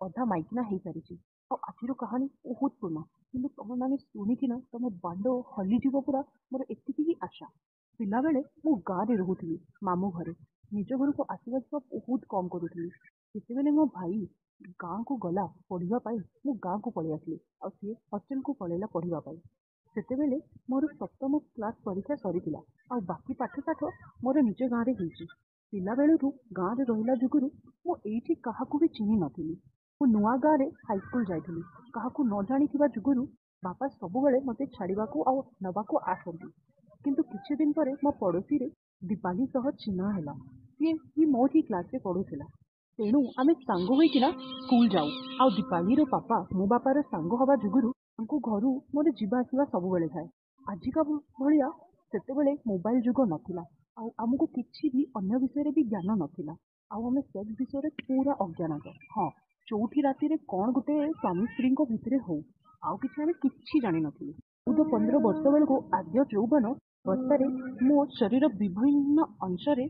ଅଧା ମାଇକିନା ହେଇସାରିଛି। ଆଉ ଆଜିର କାହାଣୀ ବହୁତ ପୁରୁଣା, କିନ୍ତୁ ତମେମାନେ ଶୁଣିକିନା ତମ ବାଣ୍ଡ ହଲିଯିବ ପୁରା। ମୋର ଏତିକି ହିଁ ଆଶା। ପିଲାବେଳେ ମୁଁ ଗାଁରେ ରହୁଥିଲି, ମାମୁଁ ଘରେ। ନିଜ ଘରକୁ ଆସିବା ଯିବା ବହୁତ କମ୍ କରୁଥିଲି। ଯେତେବେଳେ ମୋ ଭାଇ ଗାଁକୁ ଗଲା ପଢିବା ପାଇଁ, ମୁଁ ଗାଁକୁ ପଳେଇ ଆସିଲି, ଆଉ ସିଏ ହଷ୍ଟେଲକୁ ପଳେଇଲା ପଢିବା ପାଇଁ। ସେତେବେଳେ ମୋର ସପ୍ତମ କ୍ଲାସ ପରୀକ୍ଷା ସରିଥିଲା, ଆଉ ବାକି ପାଠ ମୋର ନିଜ ଗାଁରେ ହେଇଛି। ପିଲାବେଳରୁ ଗାଁରେ ରହିଲା ଯୋଗୁରୁ ମୁଁ ଏଇଠି କାହାକୁ ବି ଚିହ୍ନି ନଥିଲି। ମୁଁ ନୂଆ ଗାଁରେ ହାଇସ୍କୁଲ ଯାଇଥିଲି। କାହାକୁ ନ ଜାଣିଥିବା ଯୋଗୁରୁ ବାପା ସବୁବେଳେ ମୋତେ ଛାଡିବାକୁ ଆଉ ନେବାକୁ ଆସନ୍ତି। କିନ୍ତୁ କିଛି ଦିନ ପରେ ମୋ ପଡୋଶୀରେ ଦୀପାଲି ସହ ଚିହ୍ନା ହେଲା। ସିଏ ବି ମୋରି କ୍ଲାସରେ ପଢୁଥିଲା। ତେଣୁ ଆମେ ସାଙ୍ଗ ହୋଇକିନା ସ୍କୁଲ ଯାଉ। ଆଉ ଦୀପାଲିର ବାପା ମୋ ବାପାର ସାଙ୍ଗ ହବା ଯୋଗୁରୁ ତାଙ୍କୁ ଘରୁ ମୋର ଯିବା ଆସିବା ସବୁବେଳେ ଥାଏ। ଆଜିକା ଭଳିଆ ସେତେବେଳେ ମୋବାଇଲ ଯୁଗ ନଥିଲା, ଆଉ ଆମକୁ କିଛି ବି ଅନ୍ୟ ବିଷୟରେ ବି ଜ୍ଞାନ ନଥିଲା। ଆଉ ଆମେ ସେକ୍ସ ବିଷୟରେ ପୁରା ଅଜ୍ଞାନକ। ହଁ, ଚଉଠି ରାତିରେ କଣ ଗୋଟେ ସ୍ୱାମୀ ସ୍ତ୍ରୀଙ୍କ ଭିତରେ ହଉ, ଆଉ କିଛି ଆମେ କିଛି ଜାଣିନଥିଲୁ। 14-15 ବର୍ଷ ବେଳକୁ ଆଦ୍ୟ ଯୌବନ ଅବସ୍ଥାରେ ମୋ ଶରୀର ବିଭିନ୍ନ ଅଂଶରେ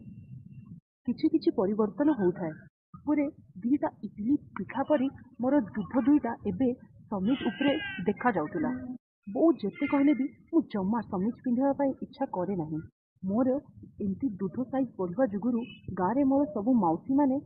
କିଛି କିଛି ପରିବର୍ତ୍ତନ ହେଉଥାଏ। ଉପରେ ଦିଟା ଇଟିଲି ପିଠା ପରି ମୋର ଦୁଧ ଦୁଇଟା ଏବେ ସମିଜ ଉପରେ ଦେଖା ଯାଉଥିଲା। ବୋଉ ଯେତେ କହିଲେ ବି ମୁଁ ଜମା ସମିଜ ପିନ୍ଧିବା ପାଇଁ ଇଚ୍ଛା କରେ ନାହିଁ। ମୋର ଏମିତି ଦୁଧ ସାଇଜ ବଢିବା ଯୋଗୁରୁ ଗାଁରେ ମୋର ସବୁ ମାଉସୀ ମାନେ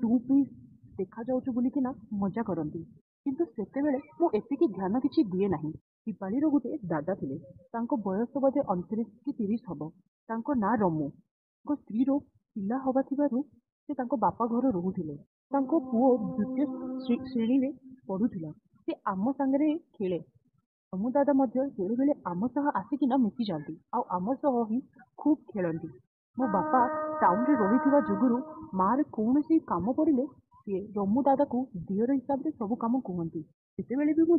ଟୁ ପିସ୍ ଦେଖାଯାଉଛୁ ବୋଲିକିନା ମଜା କରନ୍ତି। କିନ୍ତୁ ସେତେବେଳେ ମୁଁ ଏତିକି ଧ୍ୟାନ କିଛି ଦିଏ ନାହିଁ। ଦୀପାଳିର ଗୋଟେ ଦାଦା ଥିଲେ। ତାଙ୍କ ବୟସ ବୋଧେ 29 କି 30 ହବ। ତାଙ୍କ ନାଁ ରମୁ। ତାଙ୍କ ସ୍ତ୍ରୀର ପିଲା ହବା ଥିବାରୁ ସେ ତାଙ୍କ ବାପା ଘର ରହୁଥିଲେ। ତାଙ୍କ ପୁଅ ଦ୍ୱିତୀୟ ଶ୍ରେଣୀରେ ପଢୁଥିଲା। ସେ ଆମ ସାଙ୍ଗରେ ଖେଳେ। ରମୁ ଦାଦା ମଧ୍ୟ ବେଳେବେଳେ ଆମ ସହ ଆସିକିନା ମିଶିଯାଆନ୍ତି, ଆଉ ଆମ ସହ ହିଁ ଖୁବ୍ ଖେଳନ୍ତି। ମୋ ବାପା ଟାଉନରେ ରହିଥିବା ଯୋଗୁରୁ ମାର କୌଣସି କାମ ପଡ଼ିଲେ ସିଏ ରମୁ ଦାଦାକୁ ଦିଅର ହିସାବରେ ସବୁ କାମ କୁହନ୍ତି। ଯେତେବେଳେ ବି ମୁଁ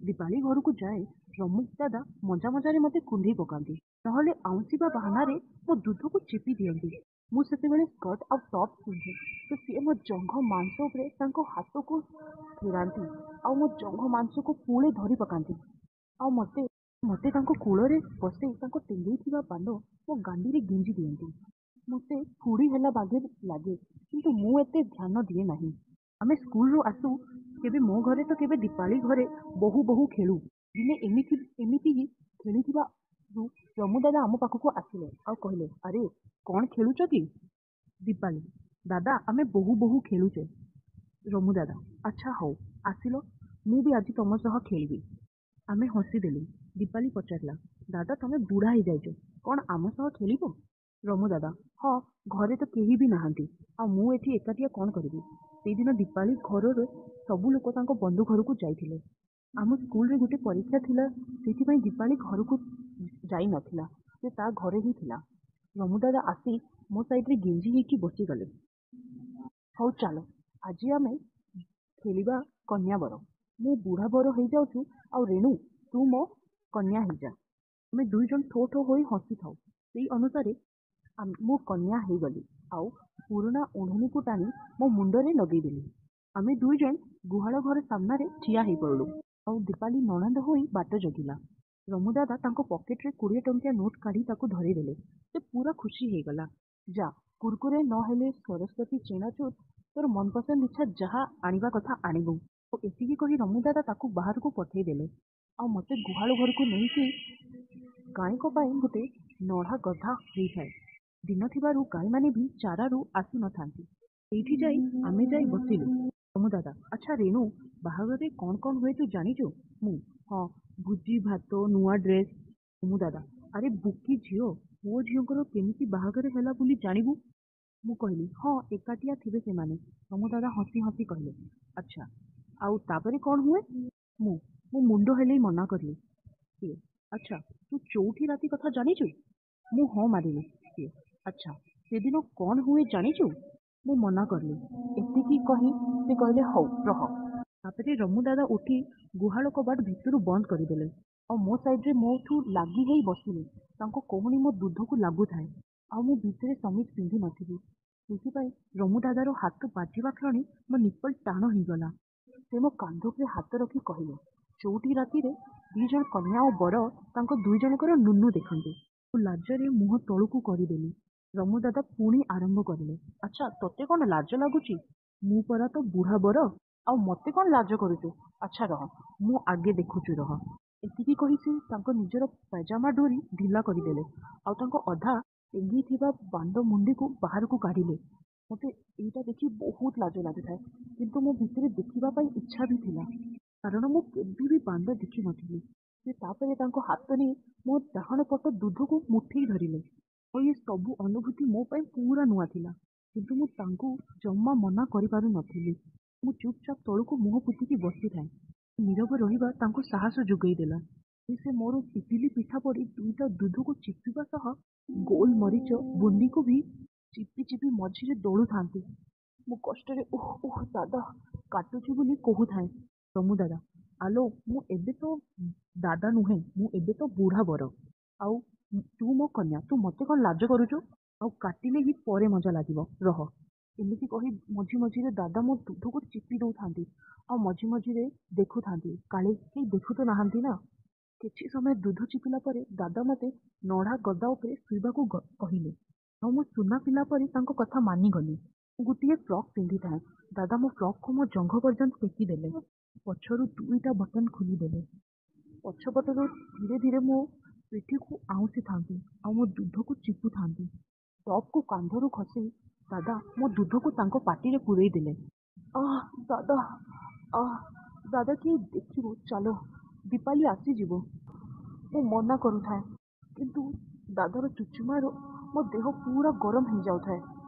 ଦୀପାଳି ଘରକୁ ଯାଏ, ରମୁ ଦାଦା ମଜା ମଜାରେ ମତେ କୁଣ୍ଢେଇ ପକାନ୍ତି, ନହେଲେ ଆଉଁସିବା ବାହାନାରେ ମୋ ଦୁଧକୁ ଚିପି ଦିଅନ୍ତି। ମୁଁ ସେତେବେଳେ ସ୍କର୍ଟ ଆଉ ଟପ୍ ପିନ୍ଧେ, ତ ସିଏ ମୋ ଜଙ୍ଘ ମାଂସ ଉପରେ ତାଙ୍କ ହାତକୁ ଫେରାନ୍ତି, ଆଉ ମୋ ଜଙ୍ଘ ମାଂସକୁ ପୁଳେ ଧରି ପକାନ୍ତି। ଆଉ ମତେ ମତେ ତାଙ୍କ କୋଳରେ ବସେଇ ତାଙ୍କ ଟେଙ୍ଗେଇଥିବା ପାଦ ମୋ ଗାଣ୍ଡିରେ ଗେଞ୍ଜି ଦିଅନ୍ତି। ମତେ ଫୁଡି ହେଲା ବାଗେ ଲାଗେ, କିନ୍ତୁ ମୁଁ ଏତେ ଧ୍ୟାନ ଦିଏ ନାହିଁ। ଆମେ ସ୍କୁଲରୁ ଆସୁ, କେବେ ମୋ ଘରେ ତ କେବେ ଦୀପାଳି ଘରେ ବୋହୁ ବୋହୁ ଖେଳୁ। ଦିନେ ଏମିତି ହିଁ ଖେଳିଥିବା ରମୁ ଦାଦା ଆମ ପାଖକୁ ଆସିଲେ ଆଉ କହିଲେ, ଆରେ କଣ ଖେଳୁଛ କି? ଦୀପାଳି, ଦାଦା ଆମେ ବୋହୁ ବୋହୁ ଖେଳୁଛେ। ରମୁ ଦାଦା, ଆଚ୍ଛା ହଉ, ଆସିଲ, ମୁଁ ବି ଆଜି ତମ ସହ ଖେଳିବି। ଆମେ ହସିଦେଲୁ। ଦୀପାଳି ପଚାରିଲା, ଦାଦା ତମେ ବୁଢା ହେଇଯାଇଛ, କଣ ଆମ ସହ ଖେଳିବ? ରମୁ ଦାଦା, ହଁ, ଘରେ ତ କେହି ବି ନାହାନ୍ତି, ଆଉ ମୁଁ ଏଠି ଏକାଟିଆ କଣ କରିବି? ସେଇଦିନ ଦୀପାଳି ଘରର ସବୁ ଲୋକ ତାଙ୍କ ବନ୍ଧୁ ଘରକୁ ଯାଇଥିଲେ। ଆମ ସ୍କୁଲରେ ଗୋଟେ ପରୀକ୍ଷା ଥିଲା, ସେଥିପାଇଁ ଦୀପାଳି ଘରକୁ ଯାଇ ନଥିଲା। ସେ ତା ଘରେ ହିଁ ଥିଲା। ରମୁ ଦାଦା ଆସି ମୋ ସାଇଡରେ ଗେଞ୍ଜି ହେଇକି ବସିଗଲେ। ହଉ ଚାଲ, ଆଜି ଆମେ ଖେଳିବା କନ୍ୟା ବର। ମୁଁ ବୁଢା ବର ହେଇଯାଉଛୁ, ଆଉ ରେଣୁ ତୁ ମୋ କନ୍ୟା ହେଇଯା। ଆମେ ଦୁଇ ଜଣ ଠୋ ଠୋ ହୋଇ ହସିଥାଉ। ସେଇ ଅନୁସାରେ ମୁଁ କନ୍ୟା ହେଇଗଲି, ଆଉ ପୁରୁଣା ଓଢ଼ଣୀକୁ ଟାଣି ମୋ ମୁଣ୍ଡରେ ଲଗେଇଦେଲି। ଆମେ ଦୁଇ ଜଣ ଗୁହାଳ ଘର ସାମ୍ନାରେ ଠିଆ ହେଇପଡ଼ିଲୁ, ଆଉ ଦୀପାଳି ନଣନ୍ଦ ହୋଇ ବାଟ ଜଗିଲା। ରମୁ ଦାଦା ତାଙ୍କ ପକେଟରେ 20 ଟଙ୍କିଆ ନୋଟ କାଢି ତାକୁ ଧରେଇଦେଲେ। ସେ ପୁରା ଖୁସି ହେଇଗଲା। ଯା, କୁରକୁରେ ନହେଲେ ସରସ୍ୱତୀ ଚେନାଚୁର, ତୋର ମନପସନ୍ଦ ଇଚ୍ଛା ଯାହା ଆଣିବା କଥା ଆଣିବୁ। ଆଉ ଏତିକି କହି ରମୁ ଦାଦା ତାକୁ ବାହାରକୁ ପଠେଇଦେଲେ, ଆଉ ମତେ ଗୁହାଳ ଘରକୁ ନେଇକି ଗାଈଙ୍କ ପାଇଁ ଗୋଟେ ନଢା ଗଦା ହେଇଥାଏ। ଦିନ ଥିବାରୁ ଗାଈମାନେ ବି ଚାରାରୁ ଆସିନଥାନ୍ତି। ସେଇଠି ଯାଇ ଆମେ ଯାଇ ବସିଲୁ। ରମୁ ଦାଦା, ଆଚ୍ଛା ରେଣୁ, ବାହାଘରରେ କଣ କଣ ହୁଏ ତୁ ଜାଣିଛୁ? ମୁଁ, ହଁ, ଭୋଜି ଭାତ, ନୂଆ ଡ୍ରେସ। ରମୁ ଦାଦା, ଆରେ ବୁକି ଝିଅ, ପୁଅ ଝିଅଙ୍କର କେମିତି ବାହାଘର ହେଲା ବୋଲି ଜାଣିବୁ? ମୁଁ କହିଲି, ହଁ, ଏକାଟିଆ ଥିବେ ସେମାନେ। ରମୁ ଦାଦା ହସି ହସି କହିଲେ, ଆଚ୍ଛା, ଆଉ ତାପରେ କଣ ହୁଏ? ମୁଁ ମୁଁ ମୁଣ୍ଡ ହେଲେଇ ମନା କରିଲି। ସିଏ, ଆଚ୍ଛା, ତୁ ଚଉଠି ରାତି କଥା ଜାଣିଛୁ? ମୁଁ ହଁ ମାରିଲି। ସିଏ, ଆଚ୍ଛା, ସେଦିନ କଣ ହୁଏ ଜାଣିଛୁ? ମୁଁ ମନା କରିଲି। ଏତିକି କହି ସେ କହିଲେ, ହଉ ରହ। ତାପରେ ରମୁ ଦାଦା ଉଠି ଗୁହାଳ କବାଟ ଭିତରୁ ବନ୍ଦ କରିଦେଲେ, ଆଉ ମୋ ସାଇଡରେ ମୋଠୁ ଲାଗି ହେଇ ବସିଲେ। ତାଙ୍କ କହୁଣୀ ମୋ ଦୁଧକୁ ଲାଗୁଥାଏ, ଆଉ ମୁଁ ଭିତରେ ସମିଜ ପିନ୍ଧି ନଥିଲି। ସେଥିପାଇଁ ରମୁ ଦାଦାର ହାତ ବାଜିବା କ୍ଷଣି ମୋ ନିପଲ ଟାଣ ହେଇଗଲା। ସେ ମୋ କାନ୍ଧ ଉପରେ ହାତ ରଖି କହିଲେ, ଚଉଠି ରାତିରେ ଦି ଜଣ କନ୍ୟା ଓ ବର ତାଙ୍କ ଦୁଇ ଜଣଙ୍କର ନୁନୁ ଦେଖନ୍ତି। ମୁଁ ଲାଜରେ ମୁହଁ ତଳକୁ କରିଦେଲି। ରମୁ ଦାଦା ପୁଣି ଆରମ୍ଭ କରିଲେ, ଆଚ୍ଛା ତତେ କଣ ଲାଜ ଲାଗୁଛି? ମୁଁ ପରା ତ ବୁଢା ବର, ଆଉ ମତେ କଣ ଲାଜ କରୁଛୁ? ଆଚ୍ଛା ରହ, ମୁଁ ଆଗେ ଦେଖୁଛୁ ରହ। ଏତିକି କହି ସେ ତାଙ୍କ ନିଜର ପାଇଜାମା ଡୋରି ଢିଲା କରିଦେଲେ ଆଉ ତାଙ୍କ ଅଧା ଟେଙ୍ଗିଥିବା ବାଣ୍ଡ ମୁଣ୍ଡିକୁ ବାହାରକୁ କାଢିଲେ। ମତେ ଏଇଟା ଦେଖି ବହୁତ ଲାଜ ଲାଗୁଥାଏ, କିନ୍ତୁ ମୋ ଭିତରେ ଦେଖିବା ପାଇଁ ଇଚ୍ଛା ବି ଥିଲା, କାରଣ ମୁଁ କେବେ ବି ବାଣ୍ଡ ଦେଖିନଥିଲି। ସେ ତାପରେ ତାଙ୍କ ହାତ ନେଇ ମୋ ଡାହାଣ ପଟ ଦୁଧକୁ ମୁଠେଇ ଧରିଲେ। ଆଉ ଏ ସବୁ ଅନୁଭୂତି ମୋ ପାଇଁ ପୁରା ନୂଆ ଥିଲା, କିନ୍ତୁ ମୁଁ ତାଙ୍କୁ ଜମା ମନା କରିପାରୁ ନଥିଲି। ମୁଁ ଚୁପଚାପ ତଳକୁ ମୁହଁ ପୋତିକି ବସିଥାଏ। ନୀରବ ରହିବା ତାଙ୍କୁ ସାହସ ଯୋଗାଇ ଦେଲା। ସେ ମୋର ପିପିଲି ପିଠା ପରି ଦୁଇଟା ଦୁଧକୁ ଚିପିବା ସହ ଗୋଲ ମରିଚ ବୁନ୍ଦିକୁ ବି ଚିପି ଚିପି ମଝିରେ ଦୋଳୁଥାନ୍ତି। ମୁଁ କଷ୍ଟରେ ଓହ ଓହ ଦାଦା କାଟୁଛି ବୋଲି କହୁଥାଏ। ରମୁ ଦାଦା, ଆଲୋ ମୁଁ ଏବେ ତ ଦାଦା ନୁହେଁ, ମୁଁ ଏବେ ତ ବୁଢା ବର। ଆଉ ତୁ ମୋ କନ୍ୟା, ତୁ ମତେ କଣ ଲାଜ କରୁଛୁ? ଆଉ କାଟିଲେ ହିଁ ପରେ ମଜା ଲାଗିବ, ରହ। ଏମିତି କହି ମଝି ମଝିରେ ଦାଦା ମୋ ଦୁଧକୁ ଚିପି ଦଉଥାନ୍ତି ଆଉ ମଝି ମଝିରେ ଦେଖୁଥାନ୍ତି କାଳେ କେହି ଦେଖୁ ତ ନାହାନ୍ତି ନା। କିଛି ସମୟ ଦୁଧ ଚିପିଲା ପରେ ଦାଦା ମତେ ନଢା ଗଦା ଉପରେ ଶୋଇବାକୁ କହିଲେ। ଆଉ ମୁଁ ସୁନା ପିଲା ପରି ତାଙ୍କ କଥା ମାନିଗଲି। ମୁଁ ଗୋଟିଏ ଫ୍ରକ୍ ପିନ୍ଧିଥାଏ। ଦାଦା ମୋ ଫ୍ରକକୁ ମୋ ଜଙ୍ଘ ପର୍ଯ୍ୟନ୍ତ ଟେକିଦେଲେ। ପଛରୁ ଦୁଇଟା ବଟନ ଖୋଲିଦେଲେ। ପଛପଟରୁ ଧୀରେ ଧୀରେ ମୋ ପିଠିକୁ ଆଉଁସିଥାନ୍ତି ଆଉ ମୋ ଦୁଧକୁ ଚିପୁଥାନ୍ତି। ଟପ୍କୁ କାନ୍ଧରୁ ଖସେଇ ଦାଦା ମୋ ଦୁଧକୁ ତାଙ୍କ ପାଟିରେ ପୂରେଇ ଦେଲେ। ଆଃ ଦାଦା, ଆଃ ଦାଦା, କିଏ ଦେଖିବ, ଚାଲ, ଦୀପାଲି ଆସିଯିବ। ମୁଁ ମନା କରୁଥାଏ, କିନ୍ତୁ ଦାଦାର ଚୁଚୁମାରୁ ମୋ ଦେହ ପୁରା ଗରମ ହେଇଯାଉଥାଏ।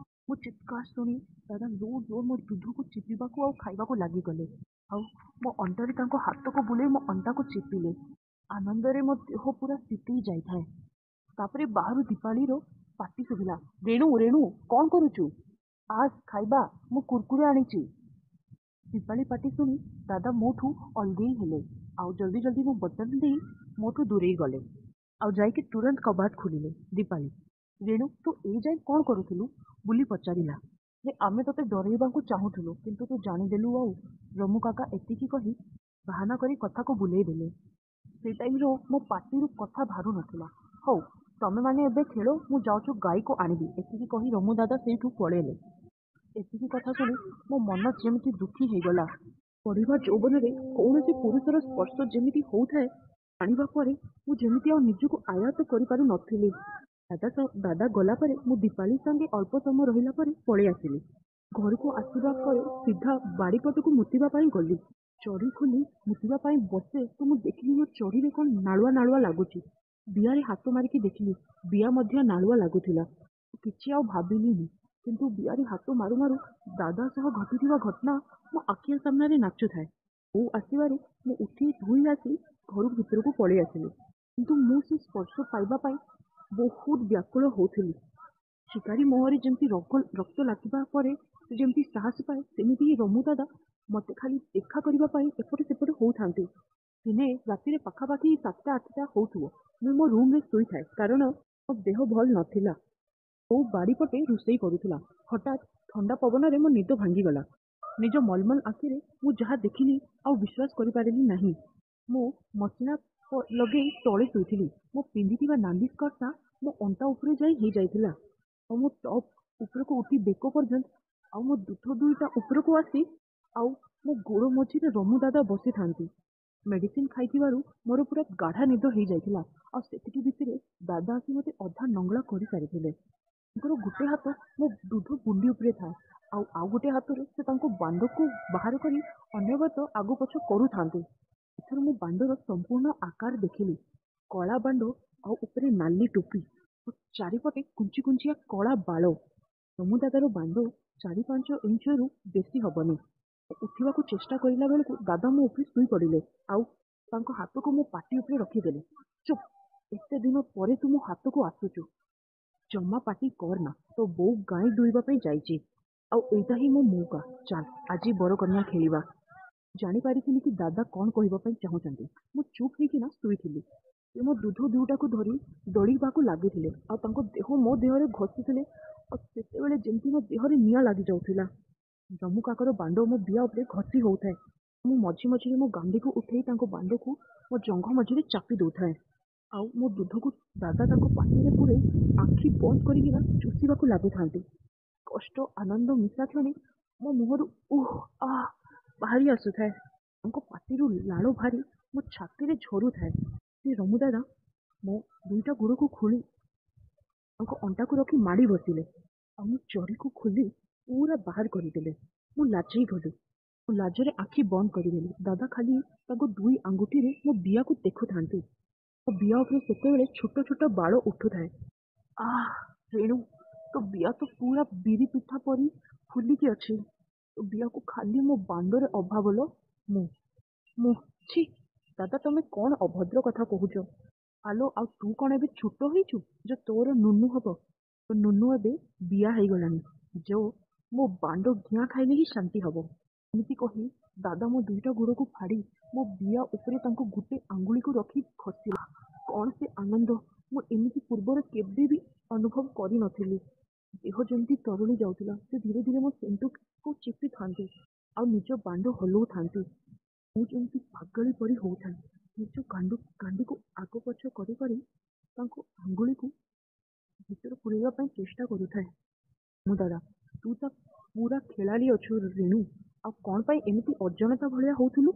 ମୋ ଚିତ୍କାର ଶୁଣି ଦାଦା ଜୋର ଜୋର ମୋ ଦୁଧକୁ ଚିପିବାକୁ ଆଉ ଖାଇବାକୁ ଲାଗିଗଲେ। ଆଉ ମୋ ଅଣ୍ଟାରେ ତାଙ୍କ ହାତକୁ ବୁଲେଇ ମୋ ଅଣ୍ଟାକୁ ଚିପିଲେ। ଆନନ୍ଦରେ ମୋ ଦେହ ପୁରା ଶୀତେଇ ଯାଇଥାଏ। ତାପରେ ବାହାରୁ ଦୀପାଳିର ପାଟି ଶୁଭିଲା, ରେଣୁ ରେଣୁ, କଣ କରୁଛୁ? ଆସ ଖାଇବା, ମୁଁ କୁରକୁରେ ଆଣିଛି। ଦୀପାଳି ପାଟି ଶୁଣି ଦାଦା ମୋଠୁ ଅଲଗେଇ ହେଲେ ଆଉ ଜଲ୍ଦି ଜଲ୍ଦି ମୋ ବଟନ ଦେଇ ମୋଠୁ ଦୂରେଇ ଗଲେ ଆଉ ଯାଇକି ତୁରନ୍ତ କବାଟ ଖୋଲିଲେ। ଦୀପାଳି, ରେଣୁ ତୁ ଏଇ ଯାଇ କଣ କରୁଥିଲୁ ବୋଲି ପଚାରିଲା। ଯେ ଆମେ ତତେ ଡରେଇବାକୁ ଚାହୁଁଥିଲୁ, କିନ୍ତୁ ତୁ ଜାଣିଦେଲୁ ଆଉ। ରମୁ କାକା ଏତିକି କହି ବାହାନା କରି କଥାକୁ ବୁଲେଇ ଦେଲେ। ସେଇ ଟାଇମରୁ ମୋ ପାଟିରୁ କଥା ବାହାରୁ ନଥିଲା। ହଉ, ତମେମାନେ ଏବେ ଖେଳ, ମୁଁ ଯାଉଛୁ ଗାଈକୁ ଆଣିବି। ଏତିକି କହି ରମୁ ଦାଦା ସେଇଠୁ ପଳେଇଲେ। ଏତିକି କଥା ଶୁଣି ମୋ ମନ ଯେମିତି ଦୁଃଖୀ ହେଇଗଲା। ପଢିବା ଯୌବନରେ କୌଣସି ପୁରୁଷର ସ୍ପର୍ଶ ଯେମିତି ହଉଥାଏ, ଆଣିବା ପରେ ମୁଁ ଯେମିତି ଆଉ ନିଜକୁ ଆୟତ୍ତ କରିପାରୁ ନଥିଲି। ଦାଦା ଗଲା ପରେ ମୁଁ ଦୀପାଳି ସାଙ୍ଗେ ଅଳ୍ପ ସମୟ ରହିଲା ପରେ ପଳେଇ ଆସିଲି। ଘରକୁ ଆସିବା ପରେ ସିଧା ବାଡ଼ିପଟକୁ ମୁତିବା ପାଇଁ ଗଲି। ଚଢି ଖୋଲି ମୁତିବା ପାଇଁ ବସେ ତ ମୁଁ ଦେଖିଲି ମୋ ଚଢିରେ କଣ ନାଳୁଆ ନାଳୁଆ ଲାଗୁଛି। ବିଆରେ ହାତ ମାରିକି ଦେଖିଲି, ବିଆ ମଧ୍ୟ ନାଳୁଆ ଲାଗୁଥିଲା। କିଛି ଆଉ ଭାବିଲିନି, କିନ୍ତୁ ବିଆରେ ହାତ ମାରୁ ମାରୁ ଦାଦା ସହ ଘଟିଥିବା ଘଟଣା ମୋ ଆଖି ସାମ୍ନାରେ ନାଚୁଥାଏ। ବୋଉ ଆସିବାରୁ ମୁଁ ଉଠି ଧୋଇ ଆସି ଘର ଭିତରକୁ ପଳେଇ ଆସିଲି। କିନ୍ତୁ ମୁଁ ସେ ସ୍ପର୍ଶ ପାଇବା ପାଇଁ ବହୁତ ବ୍ୟାକୁଳ ହଉଥିଲି। ଶିକାରୀ ମୁହଁରେ ଯେମିତି ରକ୍ତ ଲାଗିବା ପରେ ସେ ଯେମିତି ସାହସ ପାଏ, ସେମିତି ହିଁ ରମୁ ଦାଦା ମତେ ଖାଲି ଦେଖା କରିବା ପାଇଁ ଏପଟେ ସେପଟେ ହଉଥାନ୍ତି। ଦିନେ ରାତିରେ ପାଖାପାଖି 7ଟା 8ଟା ହଉଥିବ। ମୁଁ ମୋ ରୁମରେ ଶୋଇଥାଏ, କାରଣ ମୋ ଦେହ ଭଲ ନଥିଲା। ବୋଉ ବାଡ଼ିପଟେ ରୋଷେଇ କରୁଥିଲା। ହଠାତ୍ ଥଣ୍ଡା ପବନରେ ମୋ ନିଦ ଭାଙ୍ଗିଗଲା। ନିଜ ମଲମଲ ଆଖିରେ ମୁଁ ଯାହା ଦେଖିଲି ଆଉ ବିଶ୍ୱାସ କରିପାରିଲି ନାହିଁ। ମୁଁ ମସିଣା ଲଗେଇ ତଳେ ଶୋଇଥିଲି। ମୁଁ ପିନ୍ଧିଥିବା ନାଲି ସ୍କର୍ଟଟା ମୋ ଅଣ୍ଟା ଉପରେ ଯାଇ ହେଇଯାଇଥିଲା ଆଉ ମୋ ଟପ୍ ଉପରକୁ ଉଠି ବେକ ପର୍ଯ୍ୟନ୍ତ, ଆଉ ମୋ ଦୁଧ ଦୁଇଟା ଉପରକୁ ଆସି, ଆଉ ମୋ ଗୋଡ଼ ମଝିରେ ରମୁ ଦାଦା ବସିଥାନ୍ତି। ମେଡିସିନ ଖାଇଥିବାରୁ ମୋର ପୁରା ଗାଢା ନିଦ ହେଇଯାଇଥିଲା ଆଉ ସେତିକି ଭିତରେ ଦାଦା ଆସି ମତେ ଅଧା ନଙ୍ଗଳା କରିସାରିଥିଲେ। ତାଙ୍କର ଗୋଟେ ହାତ ମୋ ଦୁଧ ବୁନ୍ଦି ଉପରେ ଥାଏ ଆଉ ଗୋଟେ ହାତରେ ସେ ତାଙ୍କ ବାଣ୍ଡକୁ ବାହାର କରି ଅନ୍ୟଗତ ଆଗ ପଛ କରୁଥାନ୍ତି। ଏଥର ମୁଁ ବାଣ୍ଡର ସମ୍ପୂର୍ଣ୍ଣ ଆକାର ଦେଖିଲି। କଳା ବାଣ୍ଡ ଆଉ ଉପରେ ନାଲି ଟୋପି ଓ ଚାରିପଟେ କୁଞ୍ଚି କୁଞ୍ଚିଆ କଳା ବାଳ। ରମୁ ଦାଦାର ବାଣ୍ଡ 4-5 ଇଞ୍ଚରୁ ବେଶୀ ହବନି। ଉଠିବାକୁ ଚେଷ୍ଟା କରିଲା ବେଳକୁ ଦାଦା ମୋ ଉପରେ ଶୋଇ ପଡ଼ିଲେ ଆଉ ତାଙ୍କ ହାତକୁ ମୋ ପାଟି ଉପରେ ରଖିଦେଲେ। ଚୁପ୍, ଏତେ ଦିନ ପରେ ତୁ ମୋ ହାତକୁ ଆସୁଛୁ, ଜମା ପାଟି କରନା। ତୋ ବୋଉ ଗାଈ ଦୁଇଁବା ପାଇଁ ଯାଇଛି ଆଉ ଏଇଟା ହିଁ ମୋ ମଉକା। ଚାଲ ଆଜି ବରକନ୍ୟା ଖେଳିବା। ଜାଣିପାରିଥିଲି କି ଦାଦା କଣ କହିବା ପାଇଁ ଚାହୁଁଛନ୍ତି। ମୁଁ ଚୁପ୍ ହେଇକିନା ଶୋଇଥିଲି। ସେ ମୋ ଦୁଧ ଦୁଇଟାକୁ ଧରି ଦଳିବାକୁ ଲାଗିଥିଲେ ଆଉ ତାଙ୍କ ଦେହ ମୋ ଦେହରେ ଘଷୁଥିଲେ ଆଉ ସେତେବେଳେ ଯେମିତି ମୋ ଦେହରେ ନିଆଁ ଲାଗି ଯାଉଥିଲା। ଜମୁ କାକର ବାଣ୍ଡ ମୋ ବିଆ ଉପରେ ଘଷି ହଉଥାଏ। ମୁଁ ମଝି ମଝିରେ ମୋ ଗାଣ୍ଡିକୁ ଉଠେଇ ତାଙ୍କ ବାଣ୍ଡକୁ ମୋ ଜଙ୍ଘ ମଝିରେ ଚାପି ଦଉଥାଏ ଆଉ ମୋ ଦୁଧକୁ ଦାଦା ତାଙ୍କ ପାଟିରେ ପୁରେଇ ଆଖି ବନ୍ଦ କରିକିନା ଚୁଷିବାକୁ ଲାଗୁଥାନ୍ତି। କଷ୍ଟ ଆନନ୍ଦ ମିଶା କ୍ଷଣି ମୋ ମୁହଁରୁ ଉଃ ଆଃ ବାହାରି ଆସୁଥାଏ। ତାଙ୍କ ପାଟିରୁ ଲାଳ ଭାରି ମୋ ଛାତିରେ ଝରୁଥାଏ। ସେ ରମୁ ଦାଦା ମୋ ଦୁଇଟା ଗୋଡ଼କୁ ଖୋଳି ତାଙ୍କ ଅଣ୍ଟାକୁ ରଖି ମାଡ଼ି ବସିଲେ ଆଉ ମୋ ଚଡ଼ିକୁ ଖୋଲି ପୁରା ବାହାର କରିଦେଲେ। ମୁଁ ଲାଜେଇ ଗଲି। ମୁଁ ଲାଜରେ ଆଖି ବନ୍ଦ କରିଦେଲି। ଦାଦା ଖାଲି ତାଙ୍କ ଦୁଇ ଆଙ୍ଗୁଠିରେ ମୋ ବିଆକୁ ଦେଖୁଥାନ୍ତି। ମୋ ବିଆ ଉପରେ ସେତେବେଳେ ଛୋଟ ଛୋଟ ବାଳ ଉଠୁଥାଏ। ଆଃ ରେଣୁ, ତୋ ବିଆ ତ ପୁରା ବିରି ପିଠା ପରି ଫୁଲିକି ଅଛି। ତୋ ବିଆକୁ ଖାଲି ମୋ ବାଣ୍ଡରେ ଅଭାବ ଲୋ। ମୁଁ ମୁଁ ଛି, ଦାଦା ତମେ କଣ ଅଭଦ୍ର କଥା କହୁଛ? ଆଲୋ ଆଉ ତୁ କଣ ଏବେ ଛୋଟ ହେଇଛୁ ଯେ ତୋର ନୁନୁ ହବ? ତୋ ନୁନୁ ଏବେ ବିଆ ହେଇଗଲାଣି। ଯୋଉ ମୋ ବାଣ୍ଡ ଘିଆଁ ଖାଇଲେ ହିଁ ଶାନ୍ତି ହବ। ଏମିତି କହି ଦାଦା ମୋ ଦୁଇଟା ଗୋଡ଼କୁ ଫାଡ଼ି ମୋ ବିଆ ଉପରେ ତାଙ୍କ ଗୋଟେ ଆଙ୍ଗୁଳିକୁ ରଖି ଘଷିଲା। କଣ ସେ ଆନନ୍ଦ ମୁଁ ଏମିତି ପୂର୍ବରୁ କେବେ ବି ଅନୁଭବ କରିନଥିଲି। ଦେହ ଯେମିତି ତରଳି ଯାଉଥିଲା। ସେ ଧୀରେ ଧୀରେ ମୋ ସେଣ୍ଟୁକୁ ଚିପିଥାନ୍ତି ଆଉ ନିଜ ବାଣ୍ଡ ହଲଉଥାନ୍ତି। ମୁଁ ଯେମିତି ପାଗଳି ପରି ହଉଥାଏ। ନିଜ କାଣ୍ଡିକୁ ଆଗ ପଛ କରି କରି ତାଙ୍କ ଆଙ୍ଗୁଳିକୁ ଭିତରେ ପୁରେଇବା ପାଇଁ ଚେଷ୍ଟା କରୁଥାଏ। ମୁଁ ଦାଦା, ତୁ ତ ପୁରା ଖେଳାଳି ଅଛୁ ରେଣୁ। ଆଉ କଣ ପାଇଁ ଏମିତି ଅଜାଣତା ଭଳିଆ ହଉଥିଲୁ?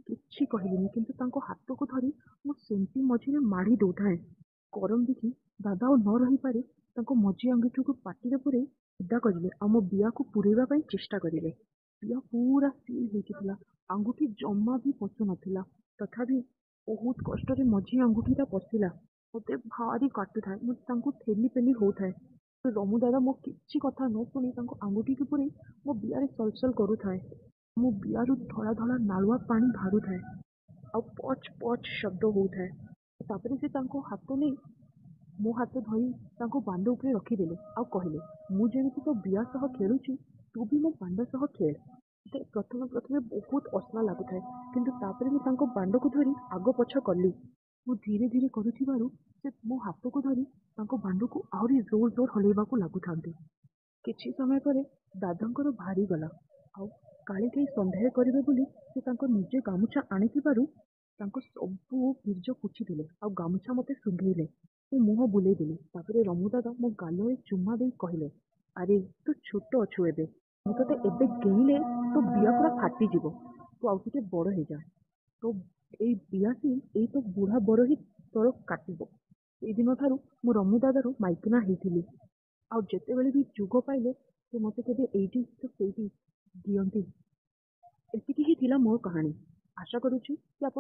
କିଛି କହିଲିନି, କିନ୍ତୁ ତାଙ୍କ ହାତକୁ ଧରି ମୁଁ ସେମିତି ମଝିରେ ମାଡ଼ି ଦଉଥାଏ। ଗରମ ଦେଖି ଦାଦା ଆଉ ନ ରହିପାରି ତାଙ୍କ ମଝି ଆଙ୍ଗୁଠିକୁ ପାଟିରେ ପୁରେଇ ବିଦା କରିଲେ ଆଉ ମୋ ବିଆକୁ ପୁରେଇବା ପାଇଁ ଚେଷ୍ଟା କରିଲେ। ବିଆ ପୁରା ସିଲ୍ ହେଇକି ଥିଲା। ଆଙ୍ଗୁଠି ଜମା ବି ପଶୁନଥିଲା। ତଥାପି ବହୁତ କଷ୍ଟରେ ମଝି ଆଙ୍ଗୁଠିଟା ପଶିଲା। ମତେ ଭାରି କାଟୁଥାଏ। ମୁଁ ତାଙ୍କୁ ଠେଲି ପେଲି ହଉଥାଏ। ରମୁ ଦାଦା ମୋ କିଛି କଥା ନ ଶୁଣି ତାଙ୍କ ଆଙ୍ଗୁଠିକୁ ପୁରେଇ ମୋ ବିଆରେ ସଲସଲ କରୁଥାଏ। ମୋ ବିଆରୁ ଧଳା ଧଳା ନାଳୁଆ ପାଣି ବାହାରୁଥାଏ ଆଉ ପଚ୍ ପଚ୍ ଶବ୍ଦ ହଉଥାଏ। ତାପରେ ସେ ତାଙ୍କ ହାତ ନେଇ ମୋ ହାତ ଧରି ତାଙ୍କ ବାଣ୍ଡ ଉପରେ ରଖିଦେଲେ ଆଉ କହିଲେ, ମୁଁ ଯେମିତି ତୋ ବିଆ ସହ ଖେଳୁଛି ତୁ ବି ମୋ ବାଣ୍ଡ ସହ ଖେଳ। ମତେ ପ୍ରଥମେ ପ୍ରଥମେ ବହୁତ ଅସନା ଲାଗୁଥାଏ, କିନ୍ତୁ ତାପରେ ମୁଁ ତାଙ୍କ ବାଣ୍ଡକୁ ଧରି ଆଗ ପଛ କଲି। ମୁଁ ଧୀରେ ଧୀରେ କରୁଥିବାରୁ ସେ ମୋ ହାତକୁ ଧରି ତାଙ୍କ ବାଣ୍ଡକୁ ଆହୁରି ଜୋର ଜୋର ହଲେଇବାକୁ ଲାଗୁଥାନ୍ତି। କିଛି ସମୟ ପରେ ଦାଦାଙ୍କର ଭାରି ଗଲା ଆଉ କାଳେ କେହି ସନ୍ଦେହ କରିବେ ବୋଲି ସେ ତାଙ୍କ ନିଜେ ଗାମୁଛା ଆଣିଥିବାରୁ ତାଙ୍କ ସବୁ ବୀର୍ଯ୍ୟ ପୋଛିଦେଲେ ଆଉ ଗାମୁଛା ମତେ ଶୁଙ୍ଘେଇଲେ। ମୁଁ ମୁହଁ ବୁଲେଇ ଦେଲି। ତାପରେ ରମୁ ଦାଦା ମୋ ଗାଲରେ ଚୁମା ଦେଇ କହିଲେ, ଆରେ ତୁ ଛୋଟ ଅଛୁ ଏବେ। ମୁଁ ତତେ ଏବେ ଗେଇଲେ ତୋ ବିଆ ପୁରା ଫାଟିଯିବ। ତୁ ଆଉ ଟିକେ ବଡ ହେଇଯା। ତୋ ଏଇ ବିଆଟି ଏଇ ତ ବୁଢା ବର ହିଁ ତୋର କାଟିବ। ସେଇଦିନ ଠାରୁ ମୁଁ ରମୁ ଦାଦାରୁ ମାଇକିନା ହେଇଥିଲି। ଆଉ ଯେତେବେଳେ ବି ଯୁଗ ପାଇଲେ ସେ ମତେ କେବେ ଏଇଠି ତ ସେଇଠି ଦିଅନ୍ତି। ଏତିକି ହିଁ ଥିଲା ମୋ କାହାଣୀ। ଆଶା କରୁଛି କି ଆପଣ